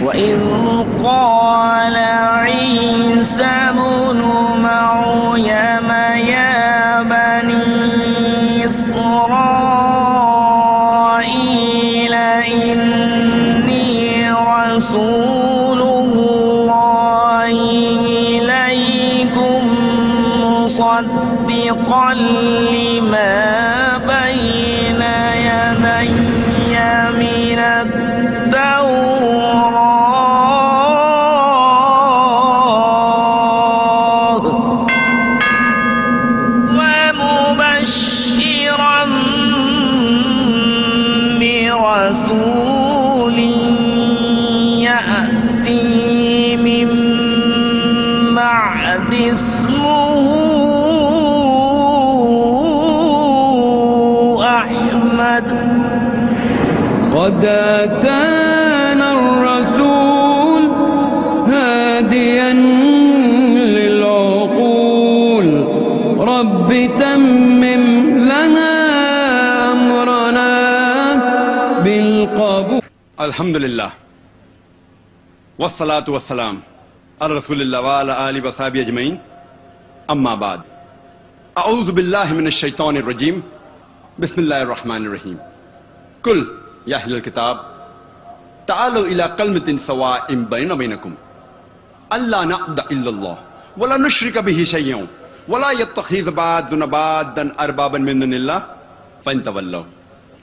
وَإِذْ قَالَ عِيسَى ابْنُ مَرْيَمَ يَا بَنِي إِسْرَائِيلَ إِنِّي رَسُولُ اللَّهِ إِلَيْكُمْ مُصَدِّقًا لِمَا بَيْنَ يَدَيَّ مِنَ التَّوْرَاةِ وَمُبَشِّرًا بِرَسُولٍ يَأْتِي مِن بَعْدِ اسْمُهُ أحمد قد آتانا الرسول هاديا للعقول رب تمم لنا أمرنا بالقبول. الحمد للہ والصلاة والسلام علی رسول اللہ وعلی آلہ وصحبہ اجمعین، اما بعد، اعوذ باللہ من الشیطان الرجیم، بسم اللہ الرحمن الرحیم۔ قل یا اہل الکتاب تعالوا الی کلمۃ سواء بیننا وبینکم الا نعبد الا اللہ ولا نشرک بہ شیئا ولا یتخذ بعضنا بعضا اربابا من دون اللہ فإن تولوا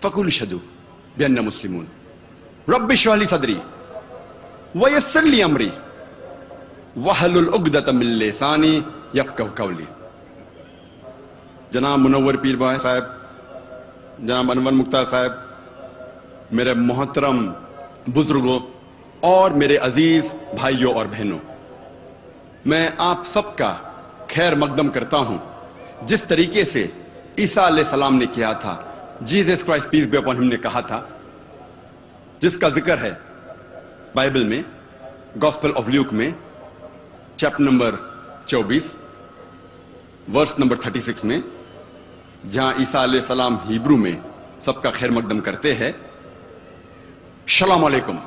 فقولوا اشہدوا بأننا مسلمون۔ رب اشرح لي صدری ویسر لی امری واحلل عقدۃ من لسانی یفقہوا قولی۔ جناب منور پیر بھائی صاحب، جناب انور مختار صاحب، میرے محترم بزرگوں اور میرے عزیز بھائیوں اور بہنوں، میں آپ سب کا خیر مقدم کرتا ہوں۔ جس طریقے سے عیسیٰ علیہ السلام نے کیا تھا، Jesus Christ peace be upon ہم نے کہا تھا، جس کا ذکر ہے بائبل میں گاسپل آف لیوک میں چیپٹر نمبر 24 ورس نمبر 36 میں، جہاں عیسیٰ علیہ السلام ہیبرو میں سب کا خیر مقدم کرتے ہیں السلام علیکم،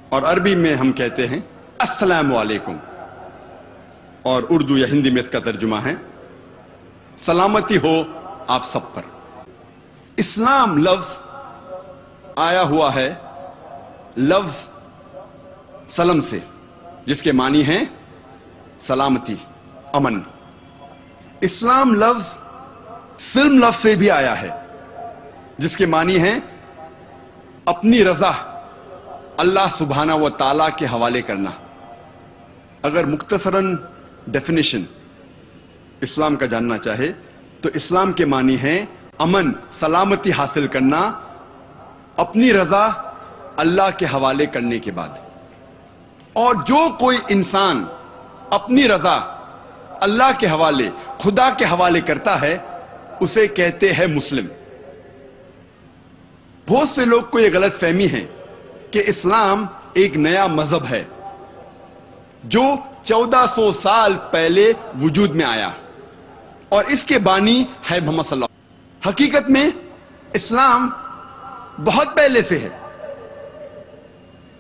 اور عربی میں ہم کہتے ہیں السلام علیکم، اور اردو یا ہندی میں اس کا ترجمہ ہے سلامتی ہو آپ سب پر۔ اسلام لفظ آیا ہوا ہے لفظ سلم سے، جس کے معنی ہیں سلامتی، امن۔ اسلام لفظ سلم لفظ سے بھی آیا ہے، جس کے معنی ہیں اپنی رضا اللہ سبحانہ و تعالیٰ کے حوالے کرنا۔ اگر مختصراً ڈیفینیشن اسلام کا جاننا چاہے تو اسلام کے معنی ہیں امن، سلامتی حاصل کرنا اپنی رضا اللہ کے حوالے کرنے کے بعد۔ اور جو کوئی انسان اپنی رضا اللہ کے حوالے، خدا کے حوالے کرتا ہے، اسے کہتے ہیں مسلم۔ بہت سے لوگ کو یہ غلط فہمی ہے کہ اسلام ایک نیا مذہب ہے جو 1400 سال پہلے وجود میں آیا اور اس کے بانی ہے محمد صلی اللہ علیہ وسلم۔ حقیقت میں اسلام بہت پہلے سے ہے،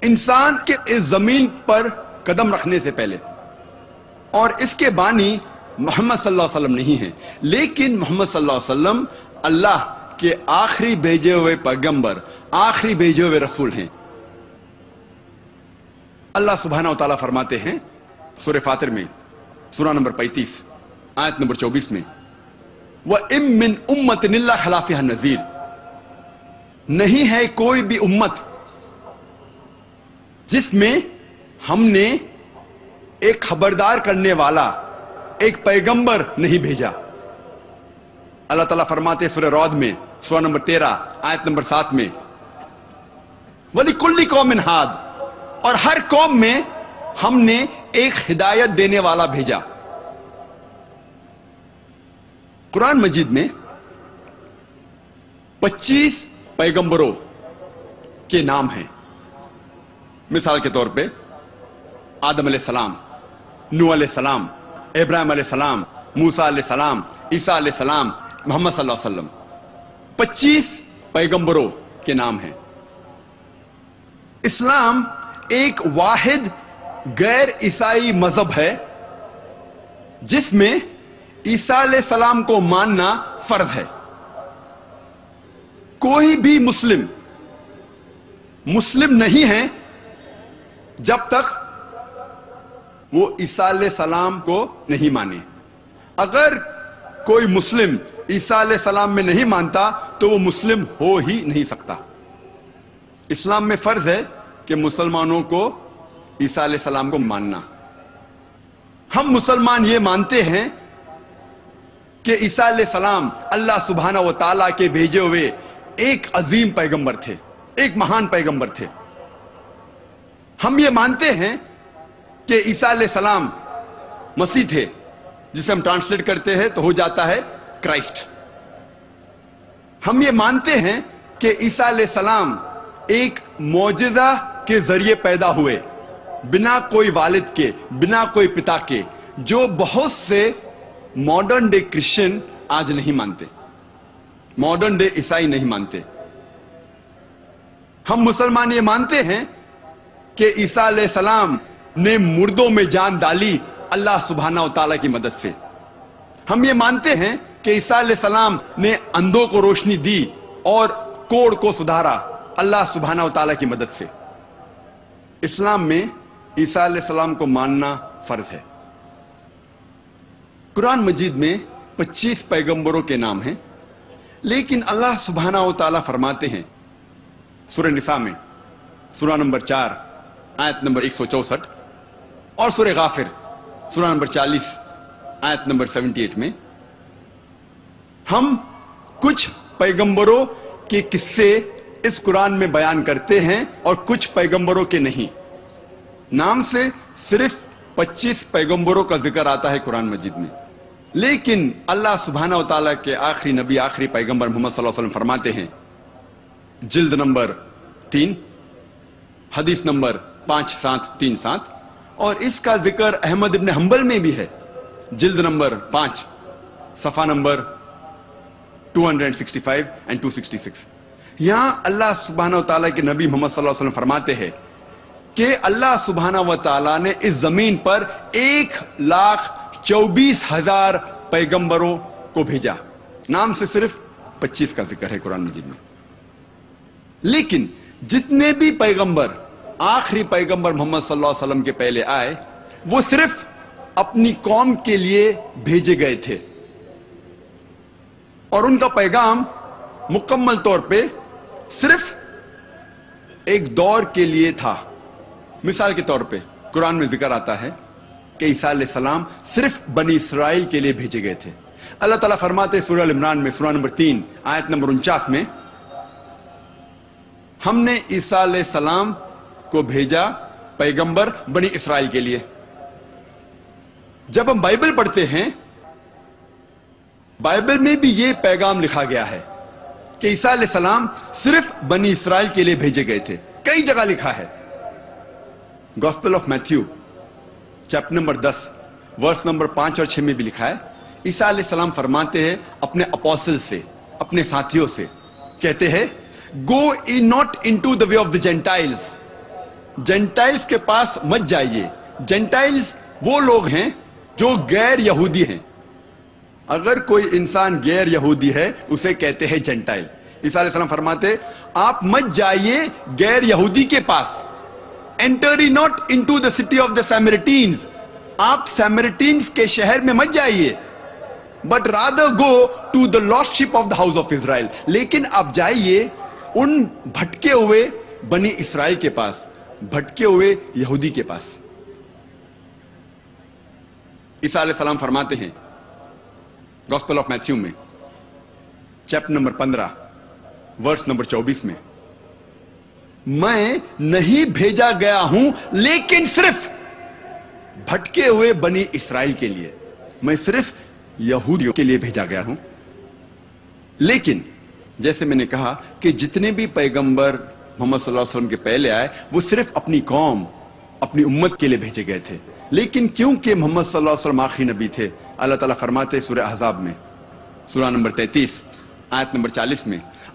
انسان کے اس زمین پر قدم رکھنے سے پہلے، اور اس کے بانی محمد صلی اللہ علیہ وسلم نہیں ہیں، لیکن محمد صلی اللہ علیہ وسلم اللہ کے آخری بھیجے ہوئے پیغمبر، آخری بھیجے ہوئے رسول ہیں۔ اللہ سبحانہ و تعالیٰ فرماتے ہیں سورہ فاطر میں، سورہ نمبر 35 آیت نمبر 24 میں، وَإِن مِّنْ أُمَّةٍ إِلَّا خَلَا فِيهَا النَّذِيرُ، نہیں ہے کوئی بھی امت جس میں ہم نے ایک خبردار کرنے والا، ایک پیغمبر نہیں بھیجا۔ اللہ تعالیٰ فرماتے سورہ رعد میں، سورہ نمبر 13 آیت نمبر 7 میں، وَلِكُلِّ قَوْمٍ هَادٍ، اور ہر قوم میں ہم نے ایک ہدایت دینے والا بھیجا۔ قرآن مجید میں 25 پیغمبروں کے نام ہیں۔ مثال کے طور پہ آدم علیہ السلام، نوح علیہ السلام، ابراہیم علیہ السلام، موسیٰ علیہ السلام، عیسیٰ علیہ السلام، محمد صلی اللہ علیہ وسلم۔ 25 پیغمبروں کے نام ہیں۔ اسلام ایک واحد غیر عیسائی مذہب ہے جس میں عیسیٰ علیہ السلام کو ماننا فرض ہے. کوئی بھی مسلم نہیں ہے جب تک وہ عیسیٰ علیہ السلام کو نہیں مانے. اگر کوئی مسلم عیسیٰ علیہ السلام میں نہیں مانتا تو وہ مسلم ہو ہی نہیں سکتا. اسلام میں فرض ہے کہ مسلمانوں کو عیسیٰ علیہ السلام کو ماننا. ہم مسلمان یہ مانتے ہیں کہ عیسیٰ علیہ السلام اللہ سبحانہ و تعالیٰ کے بھیجے ہوئے ایک عظیم پیغمبر تھے، ایک مہان پیغمبر تھے. ہم یہ مانتے ہیں کہ عیسیٰ علیہ السلام مسیح تھے، جسے ہم ٹرانسلیٹ کرتے ہیں تو ہو جاتا ہے کرائسٹ. ہم یہ مانتے ہیں کہ عیسیٰ علیہ السلام ایک معجزہ کے ذریعے پیدا ہوئے، بنا کوئی والد کے، بنا کوئی پتا کے، جو بہت سے ماڈرن ڈے کرسچن آج نہیں مانتے، ماڈرن ڈے عیسائی نہیں مانتے. ہم مسلمان یہ مانتے ہیں کہ عیسیٰ علیہ السلام نے مردوں میں جان ڈالی اللہ سبحانہ و تعالیٰ کی مدد سے. ہم یہ مانتے ہیں کہ عیسیٰ علیہ السلام نے اندھوں کو روشنی دی اور کوڑ کو سدھارا اللہ سبحانہ و تعالیٰ کی مدد سے. اسلام میں عیسیٰ علیہ السلام کو ماننا فرض ہے. قرآن مجید میں 25 پیغمبروں کے نام ہیں، لیکن اللہ سبحانہ و تعالیٰ فرماتے ہیں سورہ نساء میں، سورہ نمبر 4 آیت نمبر 164، اور سورہ غافر سورہ نمبر 40 آیت نمبر 78 میں، ہم کچھ پیغمبروں کے قصے اس قرآن میں بیان کرتے ہیں اور کچھ پیغمبروں کے نہیں. نام سے صرف 25 پیغمبروں کا ذکر آتا ہے قرآن مجید میں، لیکن اللہ سبحانہ و تعالیٰ کے آخری نبی، آخری پیغمبر محمد صلی اللہ علیہ وسلم فرماتے ہیں، جلد نمبر 3 حدیث نمبر 5737، اور اس کا ذکر احمد ابن حنبل میں بھی ہے، جلد نمبر 5 صفحہ نمبر 265 and 266. یہاں اللہ سبحانہ و تعالیٰ کے نبی محمد صلی اللہ علیہ وسلم فرماتے ہیں کہ اللہ سبحانہ و تعالیٰ نے اس زمین پر 1,24,000 پیغمبروں کو بھیجا. نام سے صرف 25 کا ذکر ہے قرآن مجید میں. لیکن جتنے بھی پیغمبر آخری پیغمبر محمد صلی اللہ علیہ وسلم کے پہلے آئے، وہ صرف اپنی قوم کے لیے بھیجے گئے تھے، اور ان کا پیغام مکمل طور پہ صرف ایک دور کے لیے تھا. مثال کے طور پہ قرآن میں ذکر آتا ہے کہ عیسیٰ علیہ السلام صرف بنی اسرائیل کے لیے بھیجے گئے تھے. اللہ تعالیٰ فرماتے ہیں سورہ عمران میں، سورہ نمبر 3 آیت نمبر 49 میں، ہم نے عیسیٰ علیہ السلام کو بھیجا پیغمبر بنی اسرائیل کے لیے. جب ہم بائبل پڑھتے ہیں، بائبل میں بھی یہ پیغام لکھا گیا ہے کہ عیسیٰ علیہ السلام صرف بنی اسرائیل کے لیے بھیجے گئے تھے. کئی جگہ لکھا ہے. Gospel of Matthew chapter number 10 verse number 5 اور 6 میں بھی لکھا ہے، عیسیٰ علیہ السلام فرماتے ہیں اپنے اپوسل سے، اپنے ساتھیوں سے، کہتے ہیں go not into the way of the Gentiles. Gentiles کے پاس مت جائیے. جینٹائلز وہ لوگ ہیں جو غیر یہودی ہیں. اگر کوئی انسان غیر یہودی ہے اسے کہتے ہیں جینٹائل. عیسیٰ علیہ السلام فرماتے آپ مت جائیے غیر یہودی کے پاس. Enter not into the city of the Samaritans. آپ سیمریٹینز کے شہر میں مت جائیے. But rather go to the lost sheep of the house of Israel. لیکن آپ جائیے ان بھٹکے ہوئے بنی اسرائیل کے پاس، بھٹکے ہوئے یہودی کے پاس. عیسیٰ علیہ السلام فرماتے ہیں گوسپل آف میتھیو میں چیپٹر نمبر 15 ورس نمبر 24 میں، میں نہیں بھیجا گیا ہوں لیکن صرف بھٹکے ہوئے بنی اسرائیل کے لیے. میں صرف یہودیوں کے لیے بھیجا گیا ہوں. لیکن جیسے میں نے کہا کہ جتنے بھی پیغمبر محمد صلی اللہ علیہ وسلم کے پہلے آئے وہ صرف اپنی قوم، اپنی امت کے لیے بھیجے گئے تھے. لیکن کیونکہ محمد صلی اللہ علیہ وسلم آخری نبی تھے، اللہ تعالیٰ فرماتے سورہ احزاب میں سورہ نمبر 33 آیت نمبر 40 میں،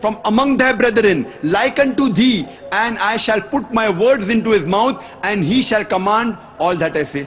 from among thy brethren like unto thee, and I shall put my words into his mouth, and he shall command all that I say.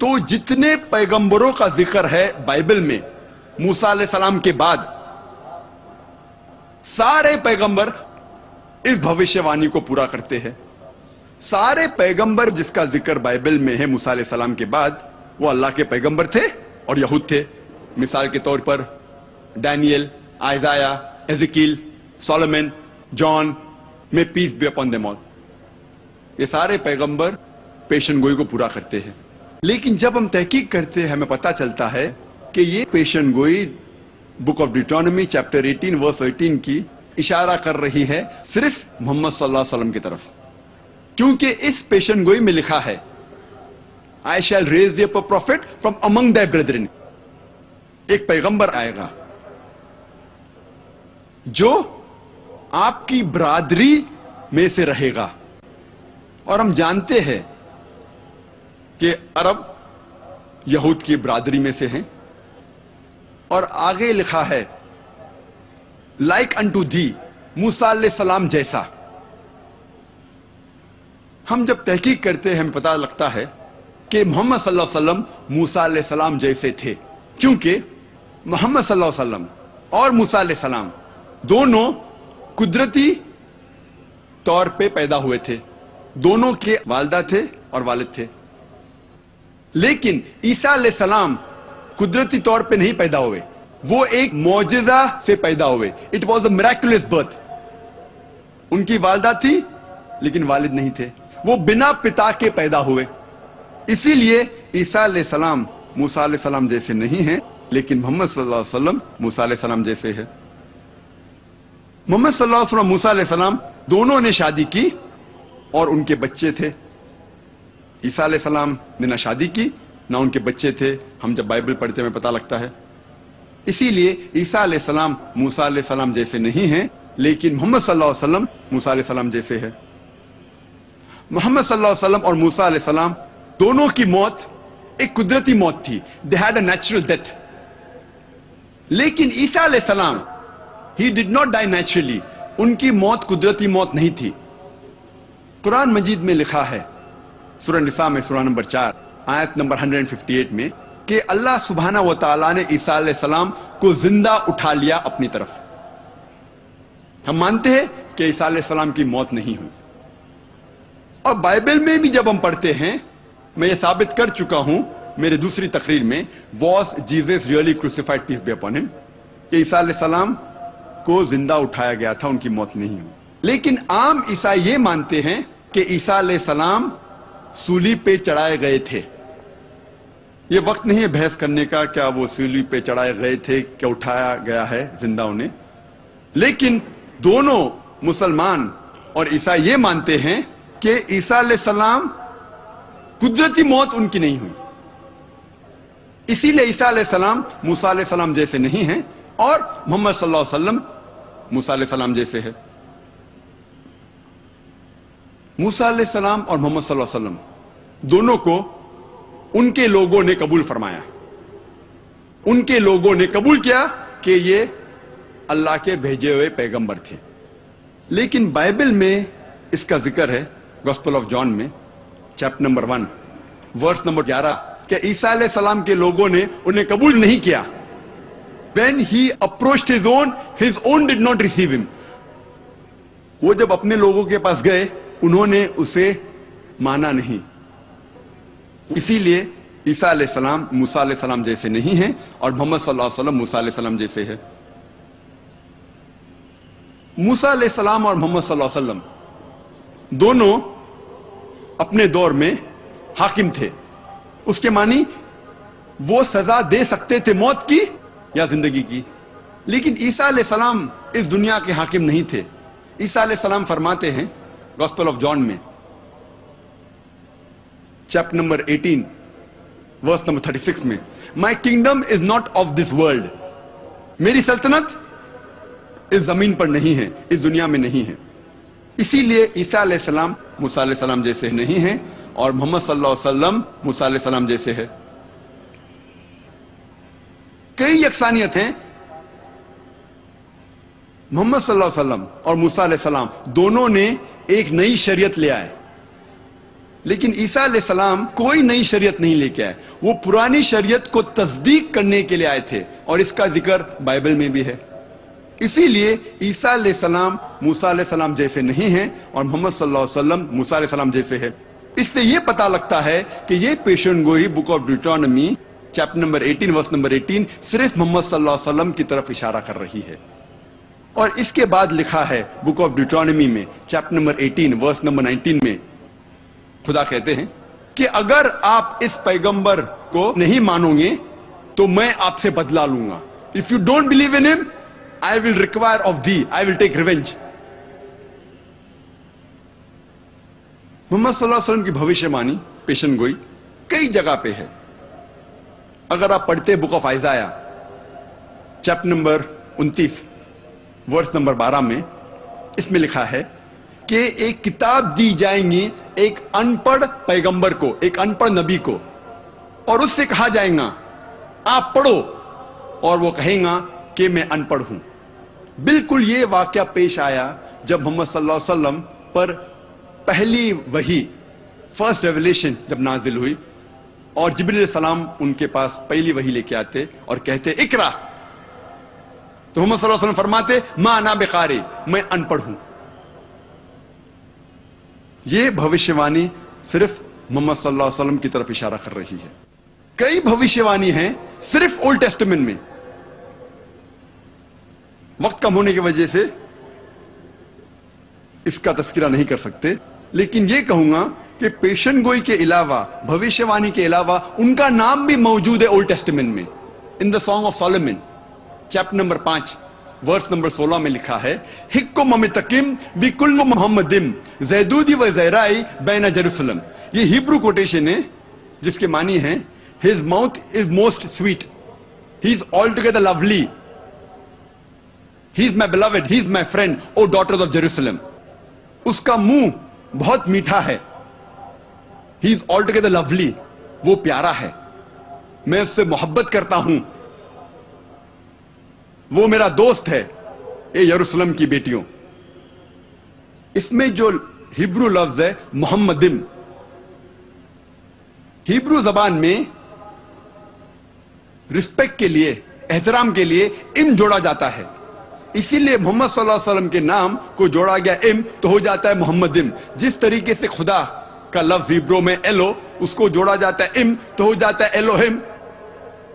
تو جتنے پیغمبروں کا ذکر ہے بائبل میں موسیٰ علیہ السلام کے بعد، سارے پیغمبر اس بھوشیوانی کو پورا کرتے ہیں. سارے پیغمبر جس کا ذکر بائبل میں ہے موسیٰ علیہ السلام کے بعد، وہ اللہ کے پیغمبر تھے اور یہود تھے. مثال کے طور پر ڈینیل، آئزایا، ایزیکیل، سولومن، جان، میں peace be upon them all. یہ سارے پیغمبر پیشن گوئی کو پورا کرتے ہیں. لیکن جب ہم تحقیق کرتے ہیں ہمیں پتہ چلتا ہے کہ یہ پیشن گوئی بک آف ڈیوٹرانومی چیپٹر 18 ورس 18 کی اشارہ کر رہی ہے صرف محمد صلی اللہ علیہ وسلم کی طرف، کیونکہ اس پیشن گوئی میں لکھا ہے I shall raise thee up a prophet from among thy brethren. ایک پیغمبر آئے گا جو آپ کی برادری میں سے رہے گا. اور ہم جانتے ہیں کہ عرب یہود کی برادری میں سے ہیں. اور آگے لکھا ہے لائک انٹو دی، موسیٰ علیہ السلام جیسا. ہم جب تحقیق کرتے ہیں ہمیں پتہ لگتا ہے کہ محمد صلی اللہ علیہ وسلم موسیٰ علیہ السلام جیسے تھے، کیونکہ محمد صلی اللہ علیہ وسلم اور موسیٰ علیہ السلام دونوں قدرتی طور پہ پیدا ہوئے تھے. دونوں کے والدہ تھے اور والد تھے. لیکن عیسیٰ علیہ السلام قدرتی طور پہ نہیں پیدا ہوئے، وہ ایک معجزہ سے پیدا ہوئے. It was a miraculous birth. ان کی والدہ تھی لیکن والد نہیں تھے، وہ بنا پتا کے پیدا ہوئے. اسی لیے عیسیٰ علیہ السلام موسیٰ علیہ السلام جیسے نہیں ہیں، لیکن محمد صلی اللہ علیہ وسلم موسیٰ علیہ السلام جیسے ہے. محمد صلی اللہ علیہ وسلم موسیٰ علیہ السلام دونوں نے شادی کی اور ان کے بچے تھے. عیسیٰ علیہ السلام نے نہ شادی کی نہ ان کے بچے تھے. ہم جب بائبل پڑھتے ہیں ہمیں پتہ لگتا ہے. اسی لیے عیسیٰ علیہ السلام موسیٰ علیہ السلام جیسے نہیں ہیں، لیکن محمد صلی اللہ علیہ وسلم موسیٰ علیہ السلام جیسے ہے. محمد صلی اللہ علیہ وسلم اور موسیٰ علیہ السلام دونوں کی موت ایک قدرتی موت تھی. they had a natural death. لیکن عیسیٰ علیہ السلام he did not die naturally. ان کی موت قدرتی موت نہیں تھی. قرآن مجید میں لکھا ہے سورہ نساء میں سورہ نمبر 4 آیت نمبر 158 میں کہ اللہ سبحانہ و تعالیٰ نے عیسیٰ علیہ السلام کو زندہ اٹھا لیا اپنی طرف. ہم مانتے ہیں کہ عیسیٰ علیہ السلام کی موت نہیں ہوئی. اور بائبل میں بھی جب ہم پڑھتے ہیں، میں یہ ثابت کر چکا ہوں میرے دوسری تقریر میں، was Jesus really crucified peace be upon him، کہ عیسیٰ علیہ السلام کو زندہ اٹھایا گیا تھا، ان کی موت نہیں ہوئی. لیکن عام عیسائی یہ مانتے ہیں کہ عیسیٰ علیہ السلام سولی پہ چڑھائے گئے تھے. یہ وقت نہیں ہے بحث کرنے کا کیا وہ سولی پہ چڑھائے گئے تھے کیا اٹھایا گیا ہے زندہ انہیں. لیکن دونوں مسلمان اور عیسائی یہ مانتے ہیں کہ عیسیٰ علیہ السلام قدرتی موت ان کی نہیں ہوئی. اسی لیے عیسیٰ علیہ السلام موسیٰ علیہ السلام جیسے نہیں ہیں اور محمد صلی اللہ علیہ وسلم موسیٰ علیہ السلام جیسے ہے. موسیٰ علیہ السلام اور محمد صلی اللہ علیہ وسلم دونوں کو ان کے لوگوں نے قبول فرمایا. ان کے لوگوں نے قبول کیا کہ یہ اللہ کے بھیجے ہوئے پیغمبر تھے. لیکن بائبل میں اس کا ذکر ہے گوسپل آف جان میں چیپٹر نمبر 1 ورس نمبر 11 کہ عیسیٰ علیہ السلام کے لوگوں نے انہیں قبول نہیں کیا. When he approached his own did not receive him. وہ جب اپنے لوگوں کے پاس گئے انہوں نے اسے مانا نہیں. اسی لیے عیسیٰ علیہ السلام موسیٰ علیہ السلام جیسے نہیں ہیں اور محمد صلی اللہ علیہ وسلم موسیٰ علیہ السلام جیسے ہے. موسیٰ علیہ السلام اور محمد صلی اللہ علیہ وسلم دونوں اپنے دور میں حاکم تھے. اس کے معنی وہ سزا دے سکتے تھے موت کی یا زندگی کی. لیکن عیسیٰ علیہ السلام اس دنیا کے حاکم نہیں تھے. عیسیٰ علیہ السلام فرماتے ہیں گوسپل آف جان میں چیپٹر نمبر 18 ورس نمبر 36 میں My kingdom is not of this world. میری سلطنت اس زمین پر نہیں ہے، اس دنیا میں نہیں ہے. اسی لیے عیسیٰ علیہ السلام موسیٰ علیہ السلام جیسے نہیں ہیں اور محمد صلی اللہ علیہ وسلم موسیٰ علیہ السلام جیسے ہے. کئی یکسانیت ہیں. محمد صلی اللہ علیہ وسلم اور موسیٰ علیہ السلام دونوں نے ایک نئی شریعت لے آئے. لیکن عیسیٰ علیہ السلام کوئی نئی شریعت نہیں لے کے آئے, وہ پرانی شریعت کو تصدیق کرنے کے لیے آئے تھے, اور اس کا ذکر بائبل میں بھی ہے. اسی لیے عیسیٰ علیہ السلام موسیٰ علیہ السلام جیسے نہیں ہیں, اور محمد صلی اللہ علیہ وسلم موسیٰ علیہ السلام جیسے ہے. اس سے یہ پتا لگتا ہے کہ یہ پیشن گوئی book of Deuteronomy chapter number 18 verse number 18 صرف محمد صلی اللہ علیہ وسلم کی طرف اشارہ کر رہی ہے. اور اس کے بعد لکھا ہے بک آف ڈیوٹرانومی میں چیپٹر نمبر 18 ورس نمبر 19 میں, خدا کہتے ہیں کہ اگر آپ اس پیغمبر کو نہیں مانو گے تو میں آپ سے بدلہ لوں گا. If you don't believe in him, I will require of thee, I will take revenge. محمد صلی اللہ علیہ وسلم کی بھوشیہ وانی پیشن گوئی کئی جگہ پہ ہے. اگر آپ پڑھتے book of Isaiah chapter number 29 verse number 12 میں, اس میں لکھا ہے کہ ایک کتاب دی جائیں گی ایک ان پڑھ پیغمبر کو, ایک ان پڑھ نبی کو, اور اس سے کہا جائے گا آپ پڑھو, اور وہ کہیں گا کہ میں ان پڑھ ہوں. بالکل یہ واقعہ پیش آیا جب محمد صلی اللہ علیہ وسلم پر پہلی وحی فرسٹ ریویلیشن جب نازل ہوئی, اور جبریل علیہ السلام ان کے پاس پہلی وحی لے کے آتے اور کہتے اقرا, تو محمد صلی اللہ علیہ وسلم فرماتے ما انا بقاری, میں ان پڑھ ہوں. یہ بھوشیہ وانی صرف محمد صلی اللہ علیہ وسلم کی طرف اشارہ کر رہی ہے. کئی بھوشیہ وانی ہیں صرف اولڈ ٹیسٹمنٹ میں. وقت کم ہونے کی وجہ سے اس کا تذکرہ نہیں کر سکتے, لیکن یہ کہوں گا کہ پیشن گوئی کے علاوہ, بھوشیہ وانی کے علاوہ ان کا نام بھی موجود ہے اولڈ ٹیسٹمنٹ میں. In the song of Solomon chapter number 5 verse number 16 میں لکھا ہے حکم ممتقم وکل محمدم زیدودی و زیرائی بین جیروسلم. یہ ہیبرو کوٹیشن ہے جس کے معنی ہیں his mouth is most sweet, he is altogether lovely, he is my beloved, he is my friend, O daughters of Jerusalem. اس کا منہ بہت میٹھا ہے, he is altogether lovely, وہ پیارا ہے, میں اس سے محبت کرتا ہوں, وہ میرا دوست ہے, اے یروشلم کی بیٹیوں. اس میں جو ہیبرو لفظ ہے محمدم, ہیبرو زبان میں رسپیکٹ کے لیے, احترام کے لیے ام جوڑا جاتا ہے. اسی لیے محمد صلی اللہ علیہ وسلم کے نام کو جوڑا گیا ام تو ہو جاتا ہے محمدم. جس طریقے سے خدا کا لفظ ہیبرو میں ایلو, اس کو جوڑا جاتا ہے ام تو ہو جاتا ہے ایلوہم.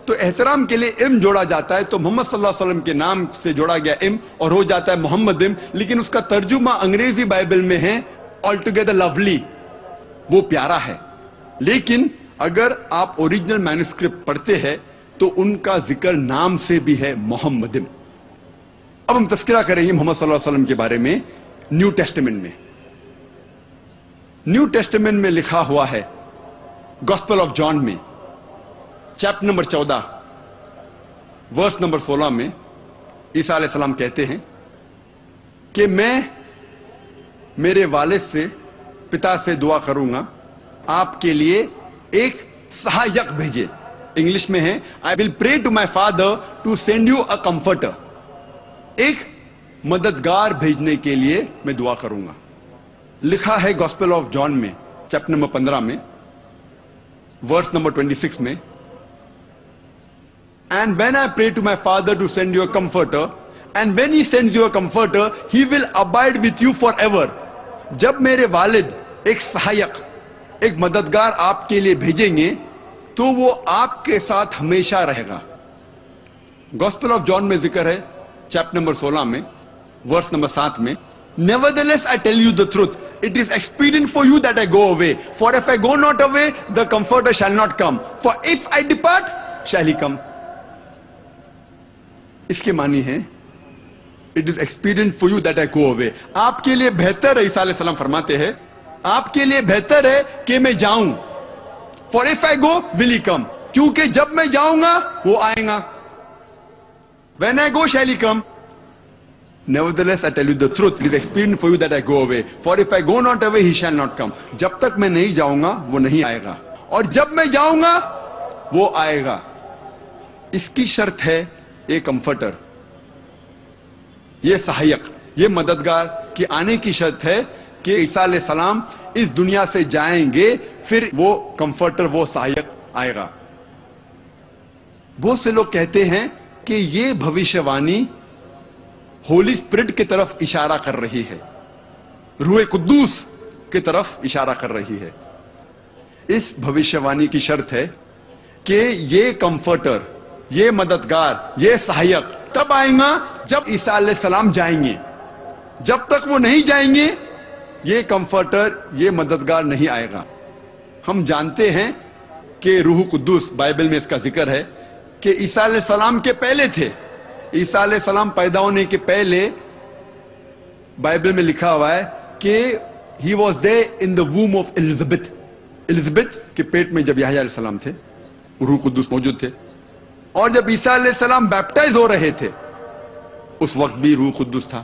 تو احترام کے لیے ام جوڑا جاتا ہے, تو محمد صلی اللہ علیہ وسلم کے نام سے جوڑا گیا ام اور ہو جاتا ہے محمدم. لیکن اس کا ترجمہ انگریزی بائبل میں ہے altogether lovely, وہ پیارا ہے. لیکن اگر آپ اوریجنل مینوسکرپٹ پڑھتے ہیں تو ان کا ذکر نام سے بھی ہے محمدم. اب ہم تذکرہ کریں گے محمد صلی اللہ علیہ وسلم کے بارے میں نیو ٹیسٹمنٹ میں. نیو ٹیسٹمنٹ میں لکھا ہوا ہے گاسپل آف جان میں چیپٹر نمبر 14 ورس نمبر 16 میں عیسیٰ علیہ السلام کہتے ہیں کہ میں میرے والد سے, پتا سے دعا کروں گا آپ کے لیے ایک سہایک بھیجے. انگلش میں ہے I will pray to my father to send you a comforter. ایک مددگار بھیجنے کے لیے میں دعا کروں گا. لکھا ہے گاسپل آف جان میں چیپٹر نمبر 15 میں ورس نمبر 26 میں And when I pray to my father to send you a comforter, and when he sends you a comforter, he will abide with you forever. جب میرے والد ایک سہایک, ایک مددگار آپ کے لیے بھیجیں گے تو وہ آپ کے ساتھ ہمیشہ رہے گا. گاسپل آف جان میں ذکر ہے چیپٹر نمبر 16 میں ورس نمبر 7 میں Nevertheless I tell you the truth, it is expedient for you that I go away, for if I go not away, the comforter shall not come, for if I depart, shall he come. اس کے معنی ہے it is expedient for you that I go away. آپ کے لیے بہتر ہے, عیسیٰ علیہ السلام فرماتے ہیں آپ کے لیے بہتر ہے کہ میں جاؤں. For if I go, will he come? کیونکہ جب میں جاؤں گا وہ آئیں گا. When I go, shall he come? Nevertheless, I tell you the truth, it is expedient for you that I go away. For if I go not away, he shall not come. جب تک میں نہیں جاؤں گا وہ نہیں آئے گا, اور جب میں جاؤں گا وہ آئے گا. اس کی شرط ہے یہ کمفرٹر, یہ سہایک, یہ مددگار کی آنے کی شرط ہے کہ عیسیٰ علیہ السلام اس دنیا سے جائیں گے پھر وہ کمفرٹر، وہ سہایک آئے گا۔ بہت سے لوگ کہتے ہیں کہ یہ بھوشیوانی ہولی اسپرٹ کی طرف اشارہ کر رہی ہے، روح قدوس کی طرف اشارہ کر رہی ہے۔ اس بھوشیوانی کی شرط ہے کہ یہ کمفرٹر، یہ مددگار، یہ سہایک تب آئیں گا جب عیسیٰ علیہ السلام جائیں گے۔ جب تک وہ نہیں جائیں گے یہ کمفرٹر، یہ مددگار نہیں آئے گا۔ ہم جانتے ہیں کہ روح قدوس، بائبل میں اس کا ذکر ہے کہ عیسیٰ علیہ السلام کے پہلے تھے۔ عیسیٰ علیہ السلام پیدا ہونے کے پہلے بائبل میں لکھا ہوا ہے کہ he was there in the womb of Elizabeth۔ Elizabeth کے پیٹ میں جب یحییٰ علیہ السلام تھے روح قدوس موجود تھے، اور جب عیسیٰ علیہ السلام بیپٹائز ہو رہے تھے اس وقت بھی روح قدوس تھا۔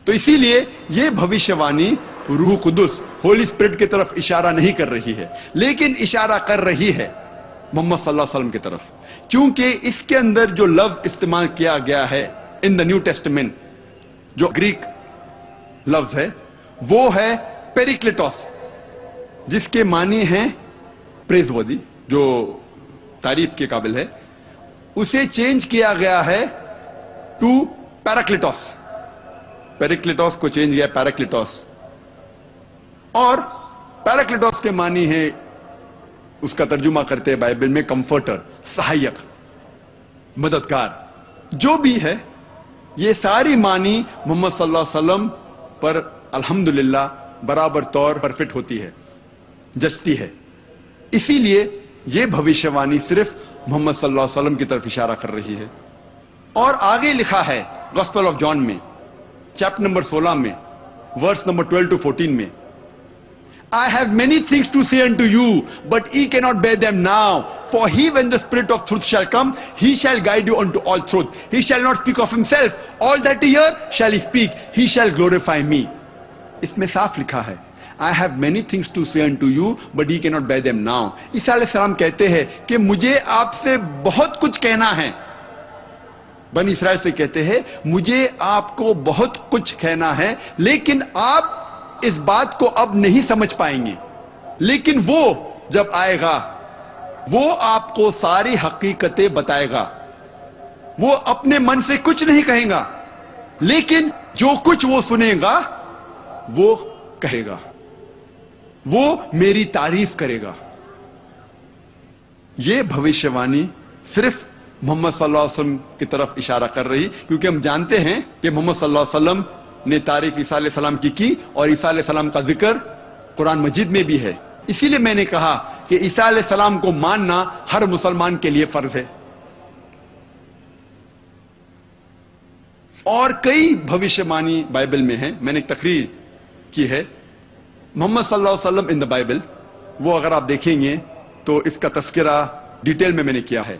تو اسی لیے یہ بھوشیوانی روح قدس، ہولی اسپرٹ کی طرف اشارہ نہیں کر رہی ہے، لیکن اشارہ کر رہی ہے محمد صلی اللہ علیہ وسلم کی طرف، کیونکہ اس کے اندر جو لفظ استعمال کیا گیا ہے ان دا نیو ٹیسٹمنٹ، جو گریک لفظ ہے وہ ہے پیریکلیٹوس، جس کے معنی ہیں پریز ودی، جو تعریف کے قابل ہے۔ اسے چینج کیا گیا ہے ٹو پیراکلیٹوس، پیریکلیٹوس کو چینج کیا پیراکلیٹوس، اور پیراکلیٹوس کے معنی ہے، اس کا ترجمہ کرتے ہیں بائبل میں کمفرٹر، سہایک، مددگار۔ جو بھی ہے یہ ساری معنی محمد صلی اللہ علیہ وسلم پر الحمدللہ برابر طور پر فٹ ہوتی ہے، جچتی ہے۔ اسی لیے یہ بھوشیوانی صرف محمد صلی اللہ علیہ وسلم کی طرف اشارہ کر رہی ہے۔ اور آگے لکھا ہے گاسپل آف جان میں چیپٹر نمبر 16 میں ورس نمبر 12 to 14 میں، I have many things to say unto you, but ye cannot bear them now. For he, when the Spirit of truth shall come, he shall guide you unto all truth. He shall not speak of himself. All that he hear shall he speak. He shall glorify me. اس میں صاف لکھا ہے I have many things to say unto you, but ye cannot bear them now. عیسیٰ علیہ السلام کہتے ہیں کہ مجھے آپ سے بہت کچھ کہنا ہے۔ بنی اسرائیل سے کہتے ہیں مجھے آپ کو بہت کچھ کہنا ہے، لیکن آپ اس بات کو اب نہیں سمجھ پائیں گے، لیکن وہ جب آئے گا وہ آپ کو ساری حقیقتیں بتائے گا۔ وہ اپنے من سے کچھ نہیں کہیں گا، لیکن جو کچھ وہ سنے گا وہ کہے گا، وہ میری تعریف کرے گا۔ یہ بھوشیوانی صرف محمد صلی اللہ علیہ وسلم کی طرف اشارہ کر رہی، کیونکہ ہم جانتے ہیں کہ محمد صلی اللہ علیہ وسلم نے تعریف عیسیٰ علیہ السلام کی اور عیسیٰ علیہ السلام کا ذکر قرآن مجید میں بھی ہے۔ اسی لیے میں نے کہا کہ عیسیٰ علیہ السلام کو ماننا ہر مسلمان کے لیے فرض ہے۔ اور کئی بھوشیوانی بائبل میں ہیں، میں نے ایک تقریر کی ہے محمد صلی اللہ علیہ وسلم ان دا بائبل، وہ اگر آپ دیکھیں گے تو اس کا تذکرہ ڈیٹیل میں نے کیا ہے۔